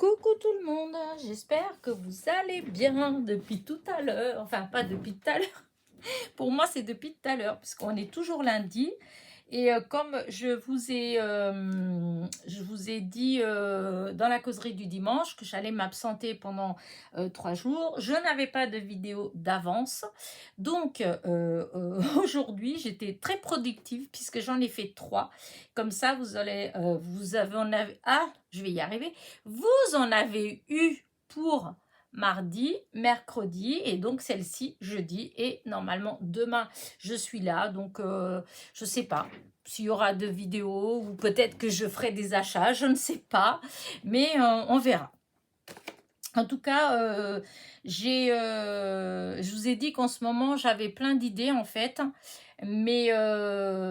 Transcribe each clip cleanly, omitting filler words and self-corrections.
Coucou tout le monde, j'espère que vous allez bien depuis tout à l'heure, enfin pas depuis tout à l'heure, pour moi c'est depuis tout à l'heure puisqu'on est toujours lundi et comme je vous ai dit dans la causerie du dimanche que j'allais m'absenter pendant 3 jours, je n'avais pas de vidéo d'avance, donc aujourd'hui j'étais très productive puisque j'en ai fait 3, comme ça vous allez, je vais y arriver, vous en avez eu pour mardi, mercredi et donc celle-ci jeudi et normalement demain je suis là donc je sais pas s'il y aura de vidéos ou peut-être que je ferai des achats, je ne sais pas, mais on verra. En tout cas, je vous ai dit qu'en ce moment, j'avais plein d'idées en fait. Mais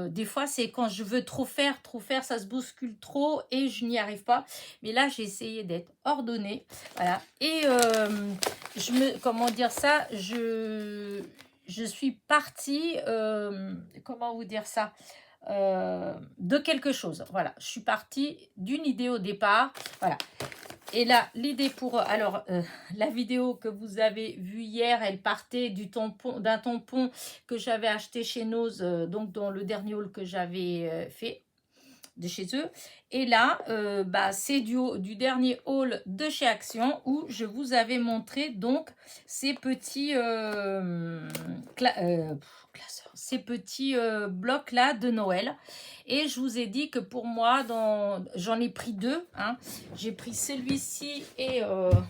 des fois, c'est quand je veux trop faire, ça se bouscule trop et je n'y arrive pas. Mais là, j'ai essayé d'être ordonnée. Voilà. Et comment dire ça, je suis partie, comment vous dire ça, de quelque chose. Voilà, je suis partie d'une idée au départ. Voilà. Et là, l'idée pour... Alors, la vidéo que vous avez vue hier, elle partait d'un tampon que j'avais acheté chez Nose, donc dans le dernier haul que j'avais fait de chez eux. Et là, c'est du dernier haul de chez Action où je vous avais montré donc ces petits classeurs, ces petits blocs là de Noël. Et je vous ai dit que pour moi, j'en ai pris 2. Hein. J'ai pris celui-ci et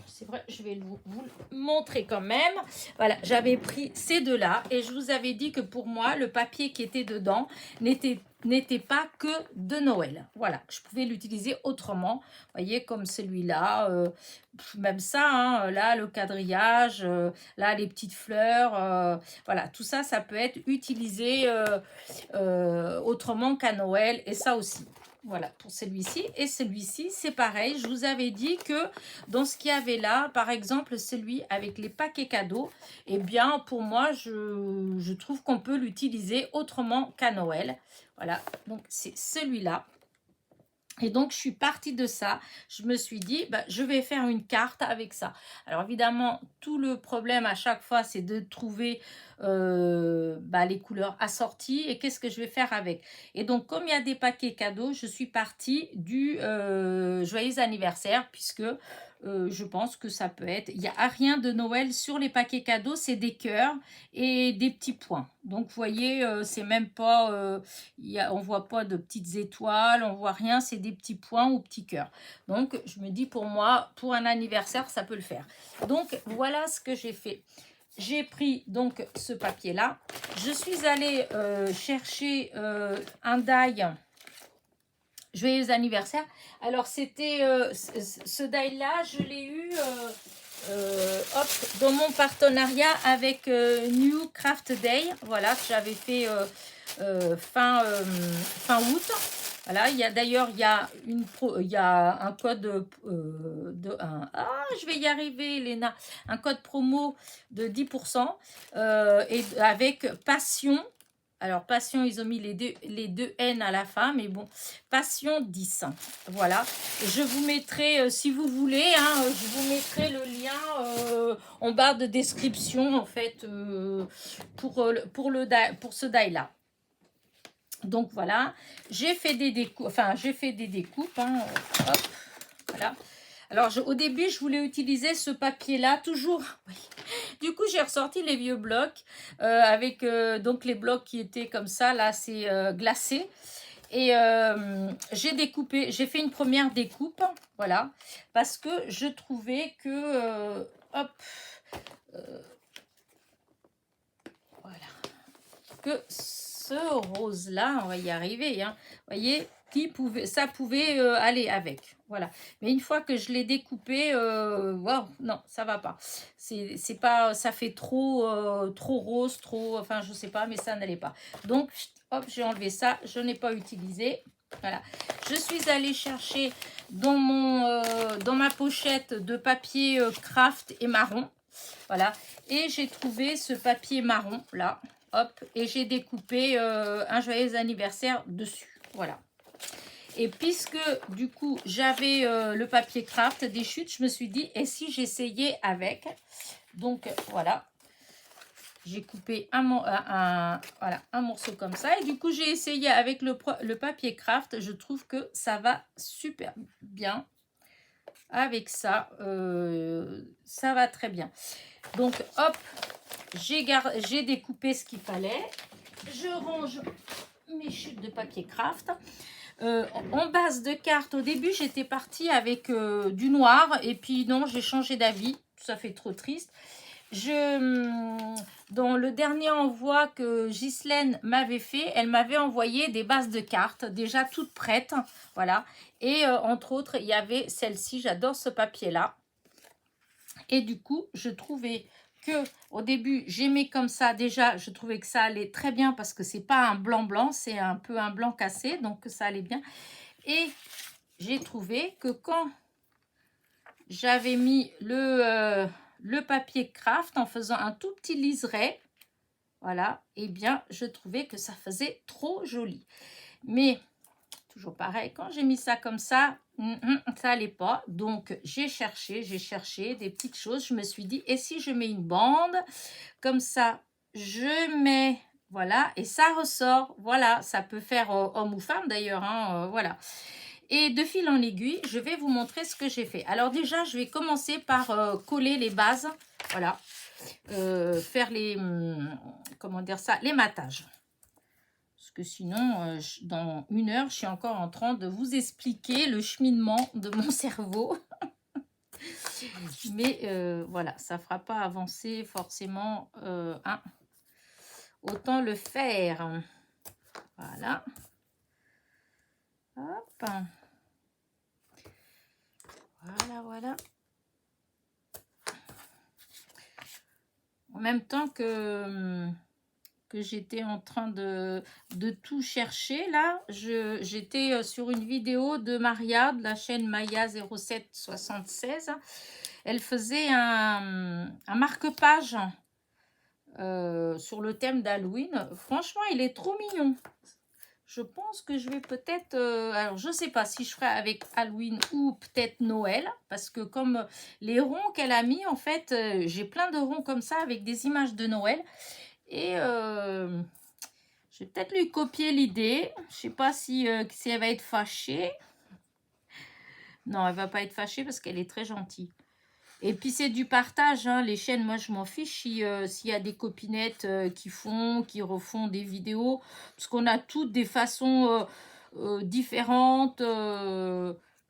c'est vrai, je vais vous le montrer quand même. Voilà, j'avais pris ces deux-là et je vous avais dit que pour moi, le papier qui était dedans n'était pas que de Noël. Voilà, je pouvais l'utiliser autrement. Vous voyez, comme celui-là, même ça, hein, là, le quadrillage, là, les petites fleurs, voilà, tout ça, ça peut être utilisé autrement qu'à Noël, et ça aussi. Voilà, pour celui-ci. Et celui-ci, c'est pareil. Je vous avais dit que dans ce qu'il y avait là, par exemple, celui avec les paquets cadeaux, eh bien, pour moi, je trouve qu'on peut l'utiliser autrement qu'à Noël. Voilà, donc c'est celui-là. Et donc, je suis partie de ça. Je me suis dit, je vais faire une carte avec ça. Alors, évidemment, tout le problème à chaque fois, c'est de trouver les couleurs assorties. Et qu'est-ce que je vais faire avec? Et donc, comme il y a des paquets cadeaux, je suis partie du joyeux anniversaire, puisque je pense que ça peut être... Il n'y a rien de Noël sur les paquets cadeaux, c'est des cœurs et des petits points. Donc, vous voyez, c'est même pas... on voit pas de petites étoiles, on voit rien, c'est des petits points ou petits cœurs. Donc, je me dis pour moi, pour un anniversaire, ça peut le faire. Donc, voilà ce que j'ai fait. J'ai pris donc ce papier-là. Je suis allée chercher un die. Joyeux anniversaire. Alors, c'était ce die-là, je l'ai eu dans mon partenariat avec New Craft Day. Voilà, que j'avais fait fin août. Voilà, d'ailleurs, il y a un code je vais y arriver, Léna. Un code promo de 10% et avec Passion. Alors, Passion, ils ont mis les deux N à la fin, mais bon, Passion 10. Voilà. Je vous mettrai, si vous voulez, hein, je vous mettrai le lien en barre de description, en fait, pour ce die-là. Donc, voilà. J'ai fait des découpes, hein, hop, voilà. Alors, au début, je voulais utiliser ce papier-là, toujours. Oui. Du coup, j'ai ressorti les vieux blocs avec donc les blocs qui étaient comme ça. Là, c'est glacé. Et j'ai fait une première découpe, voilà, parce que je trouvais que, voilà, que ce rose-là, on va y arriver, hein, vous voyez, ça pouvait aller avec, voilà. Mais une fois que je l'ai découpé, wow, non, ça va pas. C'est pas, ça fait trop rose, enfin, je sais pas, mais ça n'allait pas. Donc, hop, j'ai enlevé ça, je n'ai pas utilisé. Voilà, je suis allée chercher dans ma pochette de papier craft et marron. Voilà, et j'ai trouvé ce papier marron là. Hop, et j'ai découpé un joyeux anniversaire dessus. Voilà. Et puisque du coup j'avais le papier craft des chutes, je me suis dit et si j'essayais avec. Donc voilà, j'ai coupé voilà, un morceau comme ça et du coup j'ai essayé avec le papier craft. Je trouve que ça va super bien avec ça. Ça va très bien. Donc hop, j'ai découpé ce qu'il fallait. Je range mes chutes de papier craft. En base de cartes, au début, j'étais partie avec du noir. Et puis, non, j'ai changé d'avis. Ça fait trop triste. Dans le dernier envoi que Ghislaine m'avait fait, elle m'avait envoyé des bases de cartes déjà toutes prêtes. Voilà. Et entre autres, il y avait celle-ci. J'adore ce papier-là. Et du coup, je trouvais que au début, j'aimais comme ça. Déjà, je trouvais que ça allait très bien parce que c'est pas un blanc-blanc, c'est un peu un blanc cassé. Donc, ça allait bien. Et j'ai trouvé que quand j'avais mis le papier craft en faisant un tout petit liseré, voilà, eh bien, je trouvais que ça faisait trop joli. Mais, toujours pareil, quand j'ai mis ça comme ça allait pas. Donc, j'ai cherché des petites choses. Je me suis dit, et si je mets une bande, comme ça, je mets, voilà, et ça ressort. Voilà, ça peut faire homme ou femme d'ailleurs, hein, voilà. Et de fil en aiguille, je vais vous montrer ce que j'ai fait. Alors déjà, je vais commencer par coller les bases. Voilà. Faire les, comment dire ça, les matages. Parce que sinon, dans 1 heure, je suis encore en train de vous expliquer le cheminement de mon cerveau. Mais voilà, ça ne fera pas avancer forcément. Autant le faire. Voilà. Hop. Voilà, voilà. En même temps que j'étais en train de tout chercher, là, j'étais sur une vidéo de Maria, de la chaîne Maya 0776. Elle faisait un marque-page sur le thème d'Halloween. Franchement, il est trop mignon. Je pense que je vais peut-être... alors, je ne sais pas si je ferai avec Halloween ou peut-être Noël. Parce que comme les ronds qu'elle a mis, en fait, j'ai plein de ronds comme ça avec des images de Noël. Et je vais peut-être lui copier l'idée. Je ne sais pas si elle va être fâchée. Non, elle ne va pas être fâchée parce qu'elle est très gentille. Et puis c'est du partage, hein, les chaînes, moi je m'en fiche s'il y a des copinettes qui refont des vidéos, parce qu'on a toutes des façons différentes,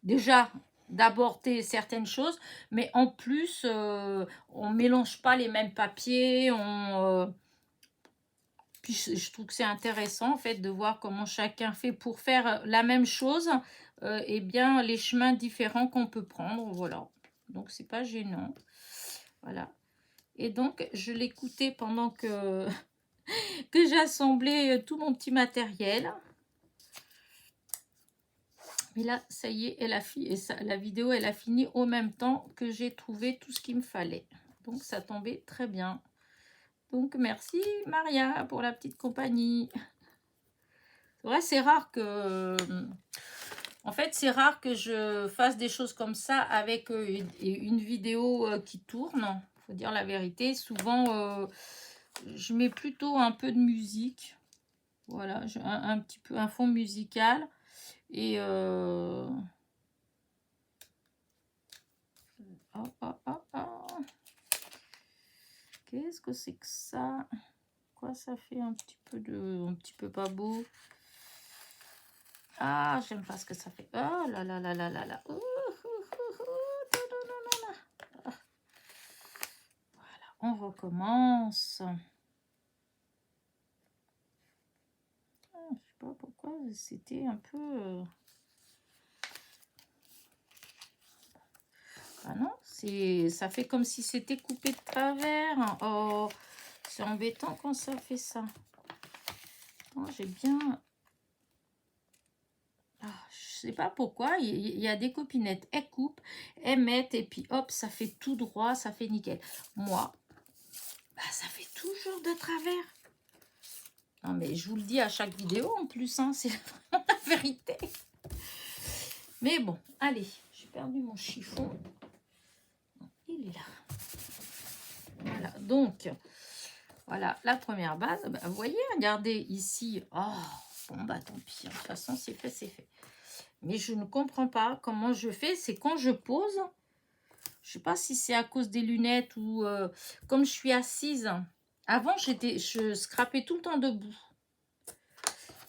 déjà d'aborder certaines choses, mais en plus on mélange pas les mêmes papiers, puis je trouve que c'est intéressant en fait de voir comment chacun fait pour faire la même chose, et bien les chemins différents qu'on peut prendre, voilà. Donc, c'est pas gênant. Voilà. Et donc, je l'écoutais pendant que j'assemblais tout mon petit matériel. Mais là, ça y est, la vidéo, elle a fini au même temps que j'ai trouvé tout ce qu'il me fallait. Donc, ça tombait très bien. Donc, merci Maria pour la petite compagnie. C'est vrai, c'est rare que... En fait, c'est rare que je fasse des choses comme ça avec une vidéo qui tourne. Il faut dire la vérité. Souvent, je mets plutôt un peu de musique. Voilà, un petit peu un fond musical. Et... Qu'est-ce que c'est que ça? Quoi, ça fait un petit peu pas beau. Ah, j'aime pas ce que ça fait. Oh là là là là là là. Voilà, on recommence. Je sais pas pourquoi c'était un peu... Ah non, ça fait comme si c'était coupé de travers. Oh, c'est embêtant quand ça fait ça. Oh, j'ai bien... Ah, je sais pas pourquoi, il y a des copinettes, elles coupent, elles mettent et puis hop, ça fait tout droit, ça fait nickel. Moi, bah, ça fait toujours de travers. Non mais je vous le dis à chaque vidéo en plus, hein, c'est la vérité. Mais bon, allez, j'ai perdu mon chiffon. Il est là. Voilà, donc, voilà la première base. Bah, vous voyez, regardez ici. Oh, bon, bah tant pis. De toute façon, c'est fait, c'est fait. Mais je ne comprends pas comment je fais. C'est quand je pose. Je ne sais pas si c'est à cause des lunettes ou comme je suis assise. Avant, je scrapais tout le temps debout.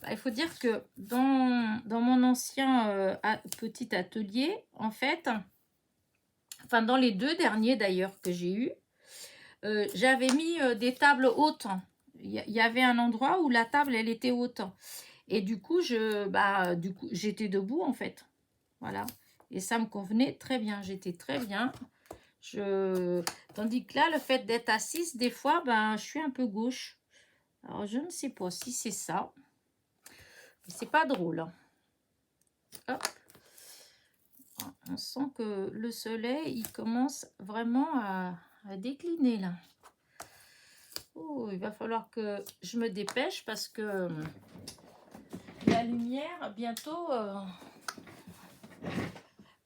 Bah, il faut dire que dans mon ancien petit atelier, en fait, enfin dans les 2 derniers d'ailleurs que j'ai eu, j'avais mis des tables hautes. Il y avait un endroit où la table, elle était haute. Et du coup, j'étais debout en fait. Voilà. Et ça me convenait très bien. J'étais très bien. Tandis que là, le fait d'être assise, des fois, ben, je suis un peu gauche. Alors, je ne sais pas si c'est ça. Mais c'est pas drôle. Hop. On sent que le soleil, il commence vraiment à décliner là. Oh, il va falloir que je me dépêche parce que la lumière, bientôt,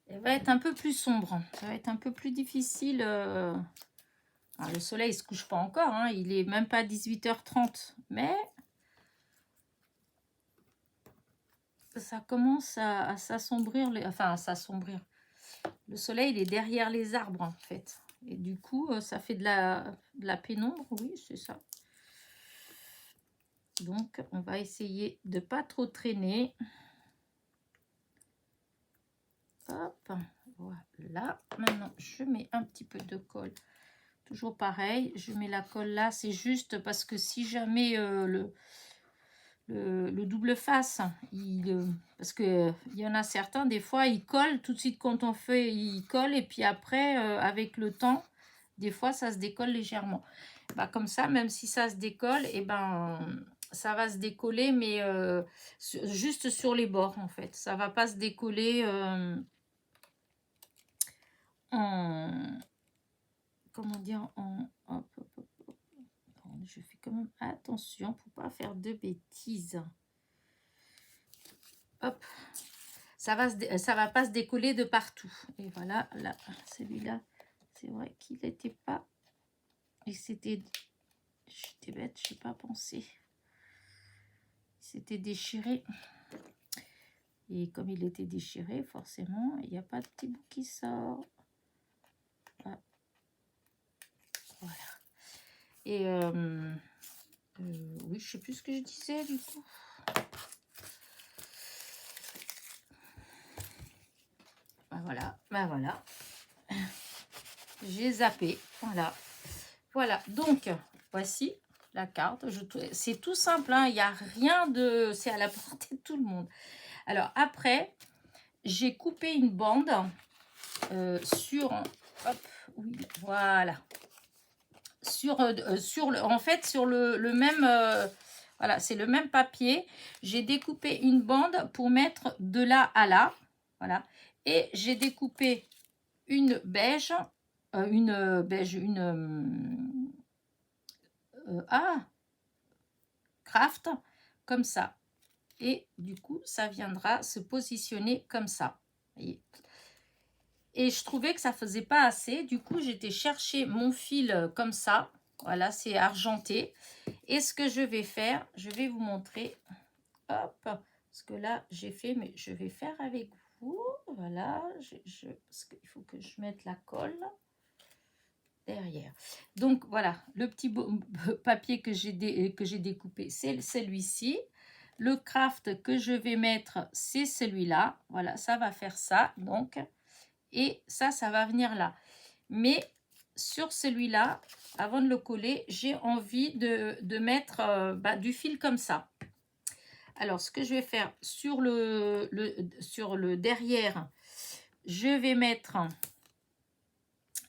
elle va être un peu plus sombre. Ça va être un peu plus difficile. Alors, le soleil ne se couche pas encore. Hein, il est même pas 18h30. Mais ça commence à s'assombrir. Enfin, à s'assombrir. Le soleil, il est derrière les arbres, en fait. Et du coup, ça fait de la pénombre. Oui, c'est ça. Donc, on va essayer de ne pas trop traîner. Hop, voilà. Maintenant, je mets un petit peu de colle. Toujours pareil, je mets la colle là. C'est juste parce que si jamais le double face, parce qu'il y en a certains, des fois, ils collent tout de suite quand on fait, ils collent. Et puis après, avec le temps, des fois, ça se décolle légèrement. Bah, comme ça, même si ça se décolle, et ben... ça va se décoller, mais juste sur les bords, en fait. Ça va pas se décoller comment dire, hop, hop, hop, hop. Je fais quand même attention pour pas faire de bêtises. Hop, ça va pas se décoller de partout. Et voilà, là, celui-là, c'est vrai qu'il n'était pas, et j'étais bête, je n'ai pas pensé. C'était déchiré. Et comme il était déchiré, forcément, il n'y a pas de petit bout qui sort. Ah. Voilà. Et oui, je sais plus ce que je disais du coup. Ben voilà. J'ai zappé. Voilà. Donc, voici la carte. C'est tout simple. Hein, il n'y a rien de... C'est à la portée de tout le monde. Alors, après, j'ai coupé une bande sur... Hop, oui, voilà. En fait, sur le même... voilà, c'est le même papier. J'ai découpé une bande pour mettre de là à là. Voilà. Et j'ai découpé une beige, craft, comme ça. Et du coup, ça viendra se positionner comme ça. Voyez. Et je trouvais que ça faisait pas assez. Du coup, j'étais chercher mon fil comme ça. Voilà, c'est argenté. Et ce que je vais faire, je vais vous montrer. Hop, parce que là, j'ai fait, mais je vais faire avec vous. Voilà, parce qu'il faut que je mette la colle derrière. Donc, voilà, le petit papier que j'ai découpé, c'est celui-ci. Le craft que je vais mettre, c'est celui-là. Voilà, ça va faire ça, donc. Et ça va venir là. Mais sur celui-là, avant de le coller, j'ai envie de mettre du fil comme ça. Alors, ce que je vais faire sur le derrière, je vais mettre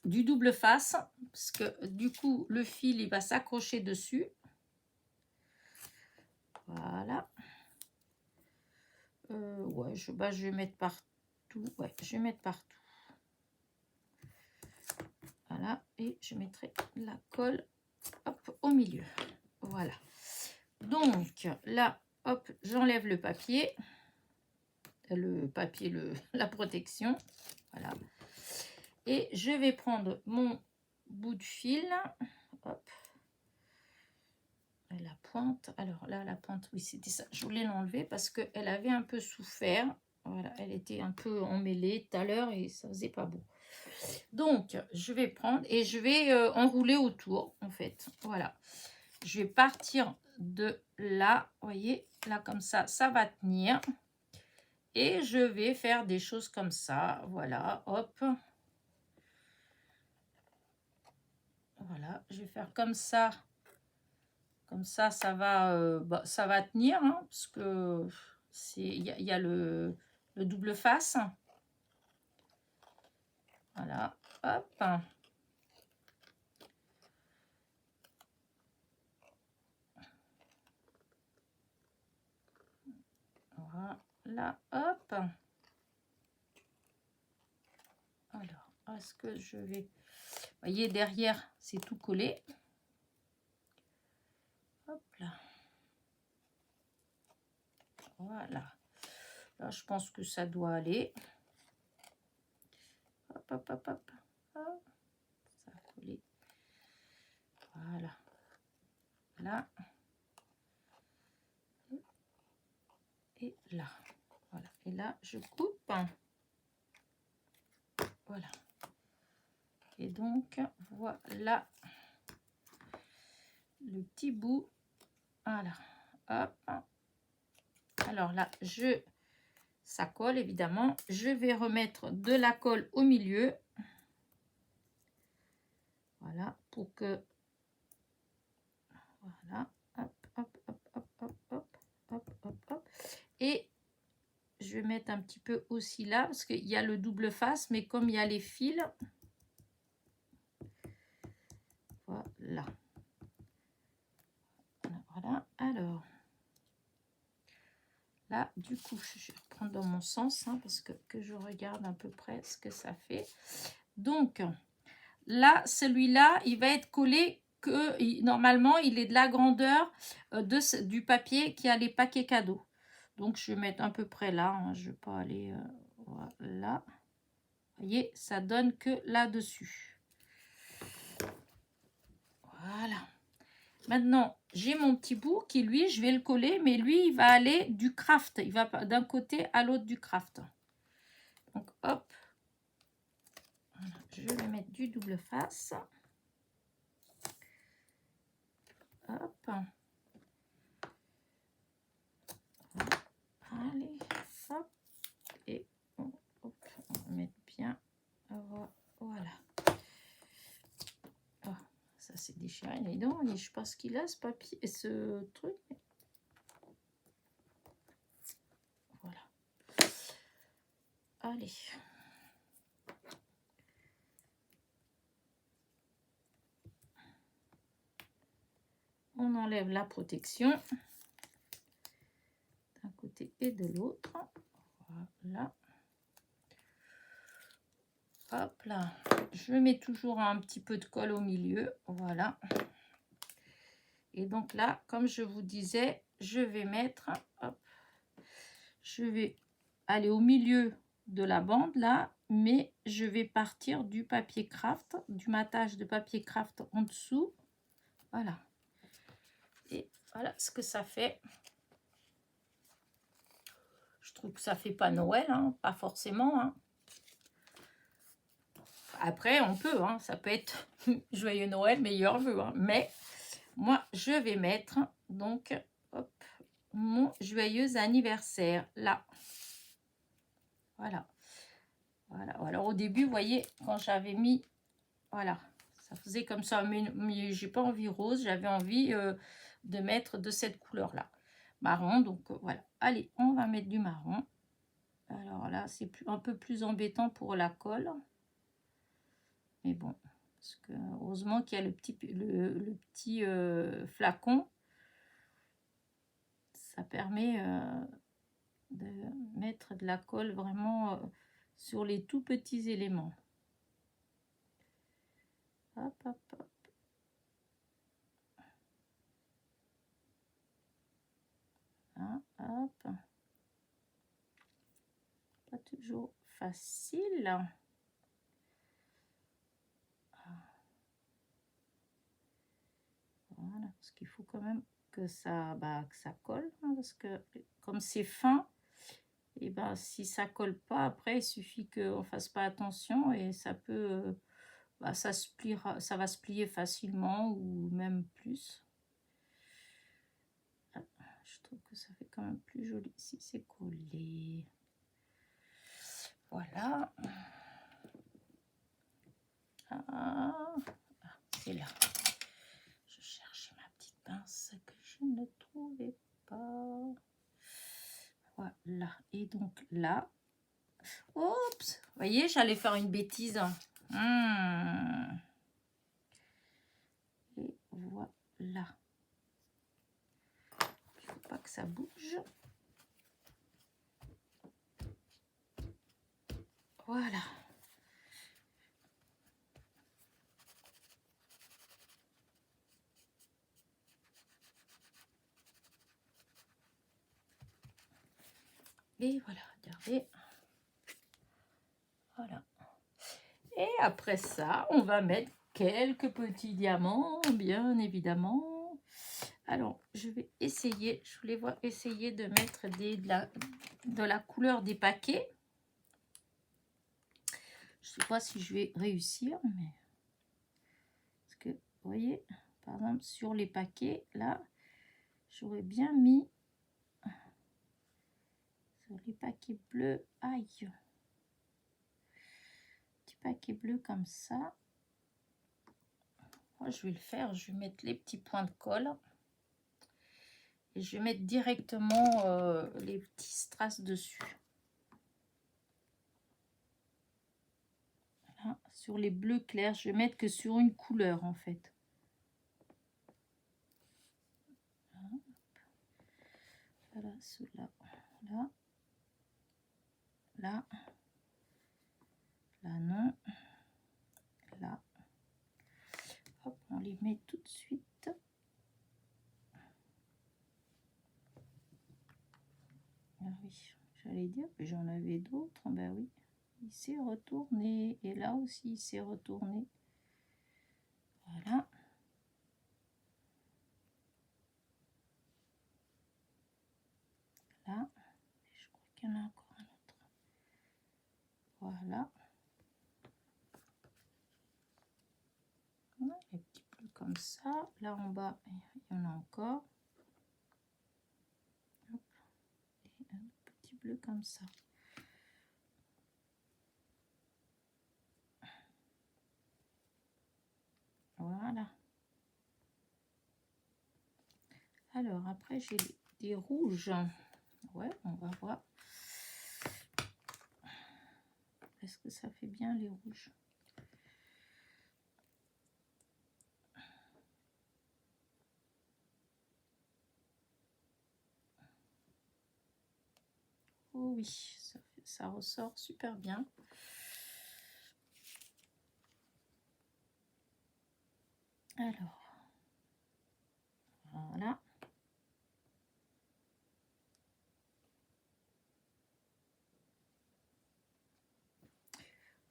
du double face, parce que du coup, le fil, il va s'accrocher dessus. Voilà. Ouais, je vais mettre partout. Ouais, je vais mettre partout. Voilà, et je mettrai la colle hop, au milieu. Voilà. Donc, là, hop, j'enlève le papier. le papier, la protection. Voilà. Et je vais prendre mon bout de fil. Hop. Et la pointe. Alors là, la pointe, oui, c'était ça. Je voulais l'enlever parce qu'elle avait un peu souffert. Voilà, elle était un peu emmêlée tout à l'heure et ça faisait pas beau. Donc, je vais prendre et je vais enrouler autour, en fait. Voilà. Je vais partir de là. Vous voyez, là, comme ça va tenir. Et je vais faire des choses comme ça. Voilà, hop. Voilà, je vais faire comme ça. Comme ça ça va tenir. Hein, parce que il y a le double face. Voilà, hop. Voilà, hop. Alors, est-ce que je vais... Vous voyez, derrière, c'est tout collé. Hop là. Voilà. Là, je pense que ça doit aller. Hop, hop, hop, hop. Hop. Ça a collé. Voilà. Là. Et là. Voilà. Et là, je coupe. Voilà. Et donc, voilà le petit bout. Voilà. Hop. Alors là, ça colle évidemment. Je vais remettre de la colle au milieu. Voilà, pour que... Voilà. Hop, hop, hop, hop, hop, hop, hop, hop, hop. Et je vais mettre un petit peu aussi là, parce qu'il y a le double face, mais comme il y a les fils... Voilà. Voilà. Alors... Là, du coup, je vais reprendre dans mon sens, hein, parce que je regarde à peu près ce que ça fait. Donc, là, celui-là, il va être collé que, normalement, il est de la grandeur du papier qui a les paquets cadeaux. Donc, je vais mettre à peu près là. Hein, je ne vais pas aller là. Vous voyez, ça donne que là-dessus. Voilà. Maintenant, j'ai mon petit bout qui, lui, je vais le coller, mais lui, il va aller du craft. Il va d'un côté à l'autre du craft. Donc, hop. Voilà, je vais mettre du double face. Hop. Allez, hop. Et hop, on va mettre bien. Voilà. Oh, ça c'est déchiré. Les dents, je sais pas ce qu'il a, ce papier, ce truc. Voilà. Allez. On enlève la protection d'un côté et de l'autre. Voilà. Hop là. Je mets toujours un petit peu de colle au milieu. Voilà. Et donc là, comme je vous disais, je vais mettre... Hop, je vais aller au milieu de la bande là, mais je vais partir du papier craft, du matage de papier craft en dessous. Voilà. Et voilà ce que ça fait. Je trouve que ça fait pas Noël, hein, pas forcément. Hein. Après, on peut, hein, ça peut être joyeux Noël, meilleur vœu. Hein, mais moi, je vais mettre donc hop, mon joyeux anniversaire là. Voilà. Voilà. Alors au début, vous voyez, quand j'avais mis, voilà, ça faisait comme ça, mais j'ai pas envie rose, j'avais envie de mettre de cette couleur là, marron. Donc voilà. Allez, on va mettre du marron. Alors là, c'est un peu plus embêtant pour la colle. Mais bon, parce que heureusement qu'il y a le petit flacon. Ça permet de mettre de la colle vraiment sur les tout petits éléments. Hop, hop, hop. Hein, hop. toujours facile. Voilà, parce qu'il faut quand même que ça colle, hein, parce que comme c'est fin, et ben si ça colle pas, après il suffit qu'on fasse pas attention et ça peut, ça se pliera, ça va se plier facilement ou même plus. Ah, je trouve que ça fait quand même plus joli si c'est collé. Voilà. C'est là. Je cherche ma petite pince que je ne trouvais pas. Voilà. Et donc là, oups, vous voyez, j'allais faire une bêtise. Et voilà. Il ne faut pas que ça bouge. Voilà. Et voilà, regardez. Voilà. Et après ça, on va mettre quelques petits diamants, bien évidemment. Alors, je vais essayer, je voulais voir, essayer de mettre de la couleur des paquets. Je ne sais pas si je vais réussir, mais... Parce que, vous voyez, par exemple, sur les paquets, là, j'aurais bien mis... Sur les paquets bleus, aïe. Petit paquet bleu comme ça. Moi, je vais le faire, je vais mettre les petits points de colle. Et je vais mettre directement les petits strass dessus. Voilà. Sur les bleus clairs, je vais mettre que sur une couleur en fait. Voilà, ceux-là. Là. Là. Là, non. Là. Hop, on les met tout de suite. Ah oui, j'allais dire que j'en avais d'autres. Ben oui, il s'est retourné. Et là aussi, il s'est retourné. Voilà. Là. Je crois qu'il y en a encore un autre. Voilà. Voilà, les petits bleus comme ça. Là en bas, il y en a encore. Hop. Et un petit bleu comme ça. Voilà. Alors après j'ai des rouges. Ouais, on va voir. Est-ce que ça fait bien les rouges? Oh oui, ça ressort super bien. Alors, voilà.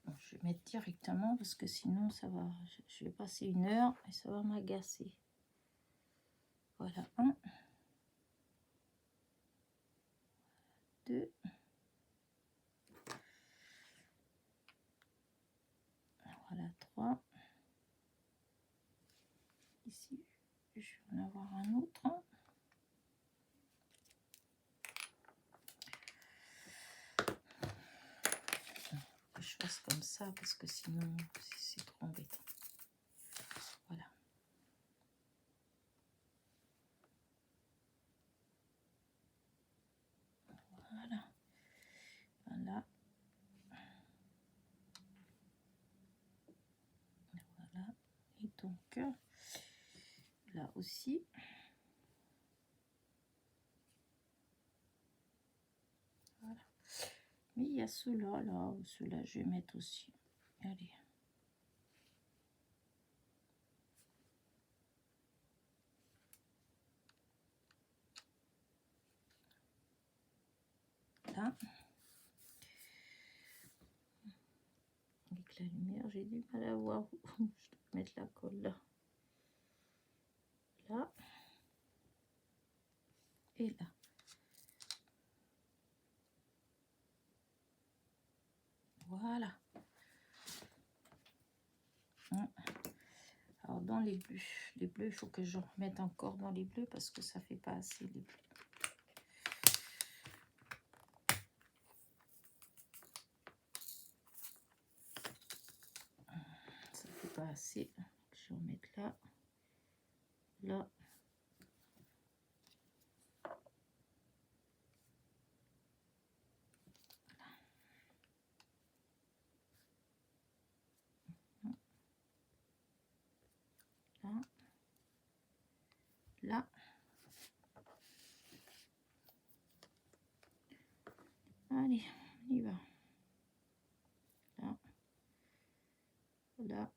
Bon, je vais mettre directement parce que sinon ça va, je vais passer 1 heure et ça va m'agacer. Voilà, 1, 2, voilà 3. Ici, je vais en avoir un autre. Je fasse comme ça parce que sinon c'est trop embêtant. Voilà. Voilà. Voilà. Voilà. Et donc là aussi. Voilà. Mais il y a ceux-là, là, ceux-là je vais mettre aussi. Allez. Là. avec la lumière, j'ai du mal à voir où. Je dois mettre la colle là. Là. Et là. Voilà. Alors dans les bleus, il faut que je remette encore dans les bleus parce que ça fait pas assez les bleus. Ça fait pas assez. Je vais remettre là, là. Là. Là. Allez, on y va. Là. Là.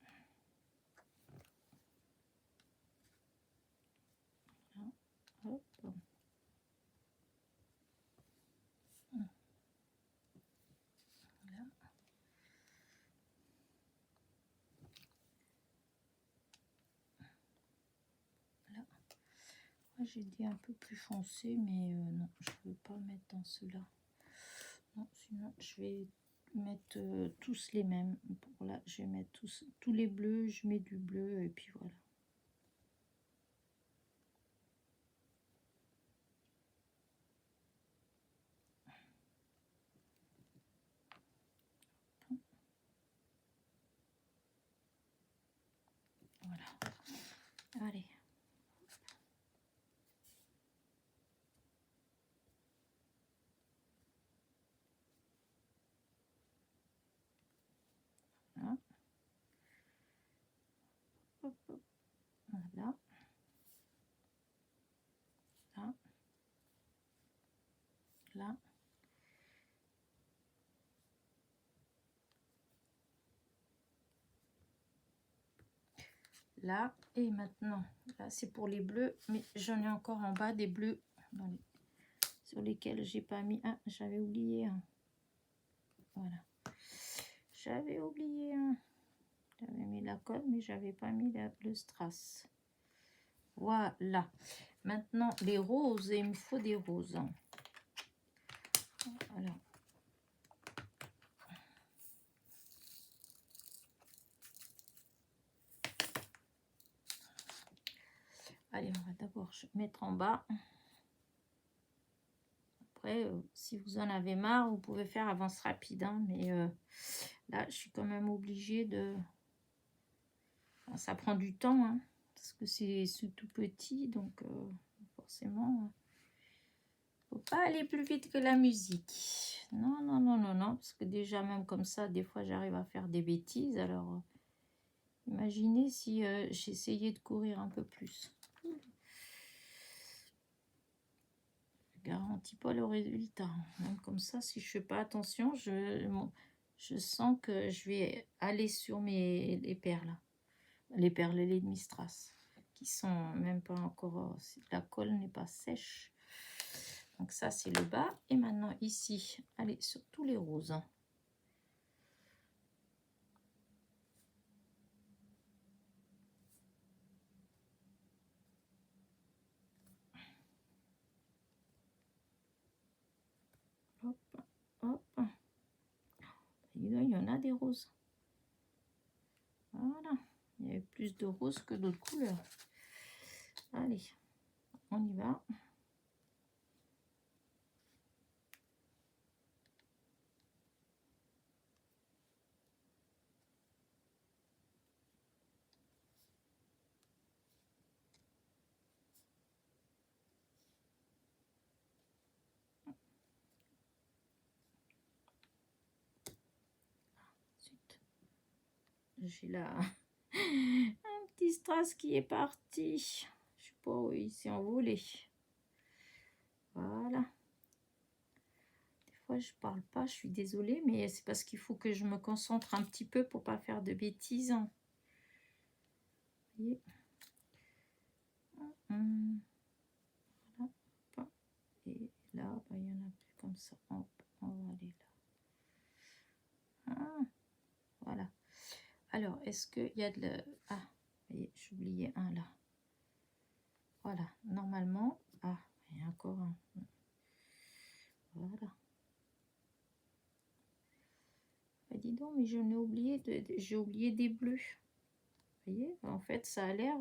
Là. Hop. Là. Là. J'ai dit un peu plus foncé, mais non, je ne veux pas mettre dans ceux-là. Non, sinon je vais mettre tous les mêmes. Pour là, je vais mettre tous les bleus, je mets du bleu et puis voilà. Voilà. Allez. Voilà. Hop, hop. Voilà. Là. Là. Là. Et maintenant, là c'est pour les bleus, mais j'en ai encore en bas des bleus sur lesquels j'ai pas mis. Ah, j'avais oublié un. Voilà. J'avais oublié un. J'avais mis la colle, mais j'avais pas mis le strass. Voilà. Maintenant, les roses, il me faut des roses. Voilà. Allez, on va d'abord mettre en bas. Après, si vous en avez marre, vous pouvez faire avance rapide. Hein, mais là, je suis quand même obligée de... Enfin, ça prend du temps, hein, parce que c'est tout petit. Donc, forcément, faut pas aller plus vite que la musique. Non, non, non, non, non. Parce que déjà, même comme ça, des fois, j'arrive à faire des bêtises. Alors, imaginez si j'essayais de courir un peu plus. Garantis pas le résultat. Même comme ça, si je fais pas attention, je sens que je vais aller sur les perles. Les perles et les demi-strass. Qui sont même pas encore... La colle n'est pas sèche. Donc ça, c'est le bas. Et maintenant, ici, allez, sur tous les roses. Hop, hop. Il y en a des roses. Voilà. Il y avait plus de roses que d'autres couleurs. Allez, on y va. Ensuite, j'ai là un petit strass qui est parti. Je sais pas où il s'est envolé. Voilà. Des fois, je parle pas, je suis désolée, mais c'est parce qu'il faut que je me concentre un petit peu pour pas faire de bêtises. Vous voyez. Voilà. Et là, bah, il y en a plus comme ça. Hop, on va aller là. Voilà. Alors, est-ce qu'il y a de la... Ah, j'ai oublié un là. Voilà, normalement... Ah, il y a encore un. Voilà. Ah, dis donc, mais je n'ai oublié, j'ai oublié des bleus. Vous voyez, en fait, ça a l'air...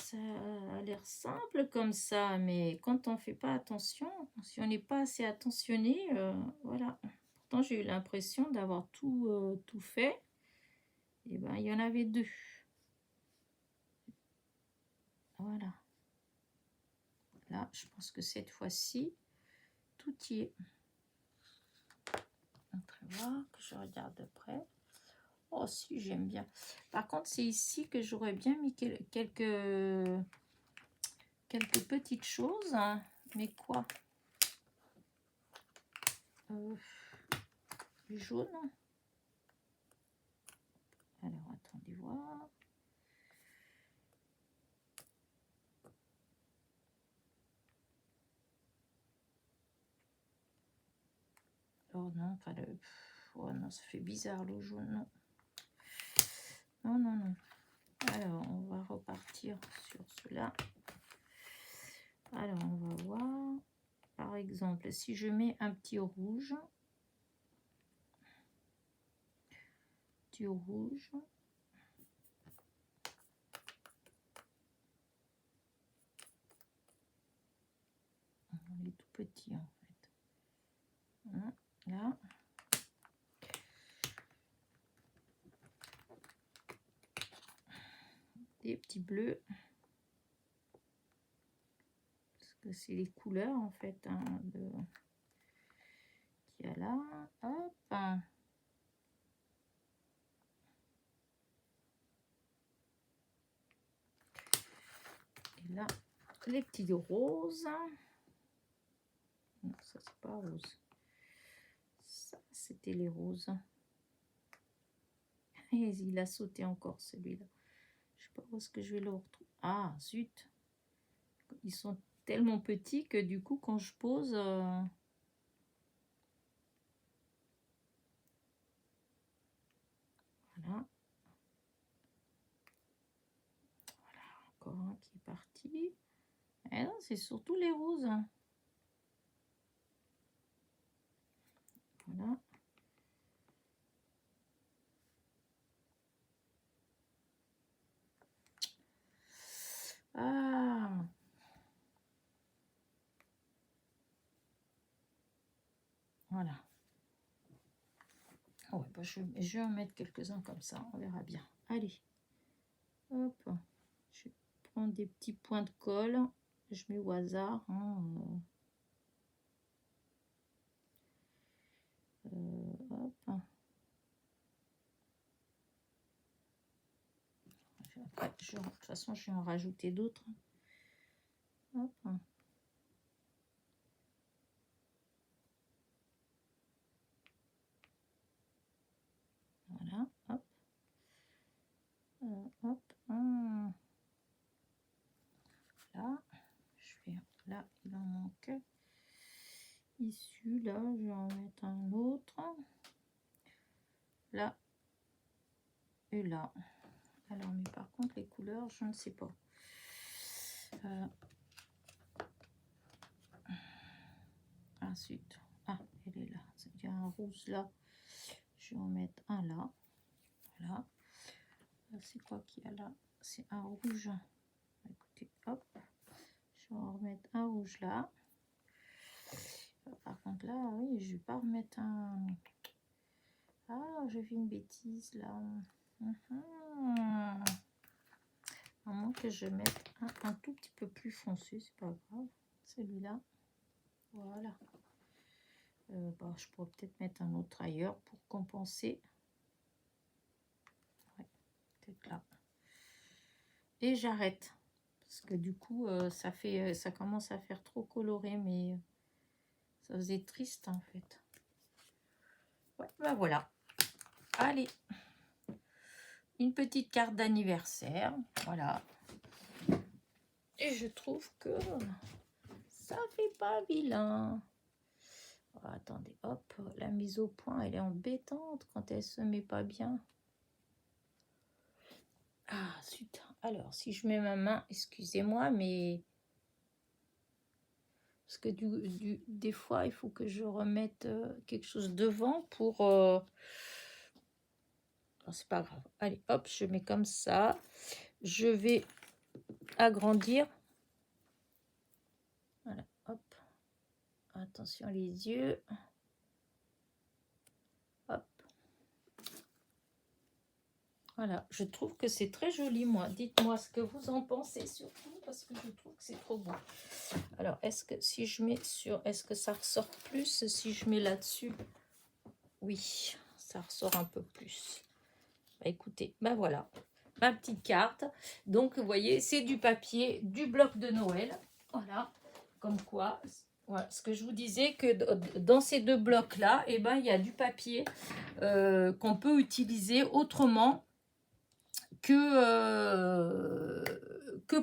Ça a l'air simple comme ça, mais quand on ne fait pas attention, si on n'est pas assez attentionné, voilà. Pourtant, j'ai eu l'impression d'avoir tout fait. Et ben, il y en avait 2. Voilà. Là, je pense que cette fois-ci, tout y est. On va voir que je regarde de près. Oh si, j'aime bien. Par contre, c'est ici que j'aurais bien mis quelques petites choses. Hein. Mais quoi du jaune. Alors, attendez voir. Oh non, pas le... Oh non, ça fait bizarre le jaune, non. Non, non, non. Alors, on va repartir sur cela. Alors, on va voir. Par exemple, si je mets un petit rouge. Petit rouge. Il est tout petit, en fait. Hein, là. Des petits bleus. Parce que c'est les couleurs, en fait, hein, qu'il y a là. Hop. Et là, les petits roses. Non, ça, c'est pas rose. Ça, c'était les roses. Et il a sauté encore, celui-là. Je sais pas où est-ce que je vais le retrouver. Ah, zut. Ils sont tellement petits que du coup, quand je pose... Voilà. Voilà, encore un qui est parti. Et non, c'est surtout les roses. Voilà. Ah. Voilà. Ah ouais, bah je vais en mettre quelques-uns comme ça, on verra bien. Allez. Hop. Je prends des petits points de colle. Je mets au hasard. Hein, hop. Après, de toute façon, je vais en rajouter d'autres. Hop. Voilà, hop. Hop. Là, je fais là, il en manque. Issu, là, je vais en mettre un autre. Là et là. Alors, mais par contre, les couleurs, je ne sais pas. Ensuite, ah, elle est là. Il y a un rouge là. Je vais en mettre un là. Voilà. C'est quoi qu'il y a là? C'est un rouge. Écoutez, hop. Je vais en remettre un rouge là. Par contre, là, oui, je vais pas remettre un... Ah, j'ai fait une bêtise là. À moins que je mette un tout petit peu plus foncé, c'est pas grave. Celui-là. Voilà. Bah, je pourrais peut-être mettre un autre ailleurs pour compenser. Ouais, peut-être là. Et j'arrête. Parce que du coup, ça commence à faire trop coloré, mais ça faisait triste en fait. Ouais, bah voilà. Allez. Une petite carte d'anniversaire. Voilà. Et je trouve que ça fait pas vilain. Oh, attendez, hop, la mise au point, elle est embêtante quand elle se met pas bien. Ah, zut. Alors, si je mets ma main, excusez-moi, mais... Parce que des fois, il faut que je remette quelque chose devant pour... c'est pas grave. Allez, hop, je mets comme ça. Je vais agrandir. Voilà, hop. Attention les yeux. Hop. Voilà, je trouve que c'est très joli, moi. Dites-moi ce que vous en pensez, surtout, parce que je trouve que c'est trop beau. Alors, est-ce que si je mets sur... Est-ce que ça ressort plus si je mets là-dessus? Oui, ça ressort un peu plus. Bah, écoutez, ben voilà, ma petite carte. Donc, vous voyez, c'est du papier, du bloc de Noël. Voilà, comme quoi... Voilà, ce que je vous disais, que dans ces deux blocs-là, eh ben, il y a du papier qu'on peut utiliser autrement que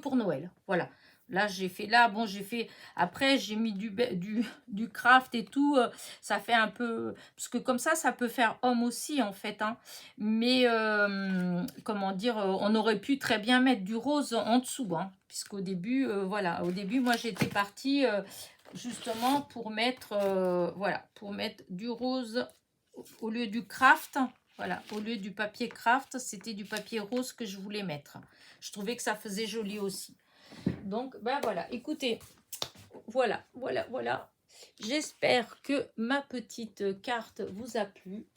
pour Noël. Voilà. Là, j'ai fait là, bon, j'ai fait, après, j'ai mis du craft et tout, ça fait un peu, parce que comme ça peut faire homme aussi, en fait, hein. Mais, comment dire, on aurait pu très bien mettre du rose en dessous, hein, puisqu'au début, voilà, au début, moi, j'étais partie, justement, pour mettre, voilà, pour mettre du rose au lieu du craft. Voilà, au lieu du papier craft, c'était du papier rose que je voulais mettre. Je trouvais que ça faisait joli aussi. Donc, ben voilà, écoutez, voilà. J'espère que ma petite carte vous a plu.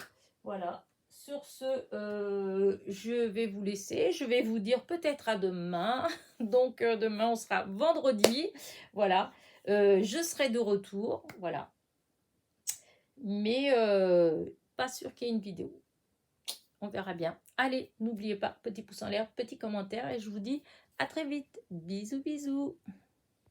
Voilà, sur ce, je vais vous laisser. Je vais vous dire peut-être à demain. Donc, demain, on sera vendredi. Voilà, je serai de retour. Voilà. Mais, pas sûr qu'il y ait une vidéo. On verra bien. Allez, n'oubliez pas, petit pouce en l'air, petit commentaire et je vous dis à très vite. Bisous, bisous.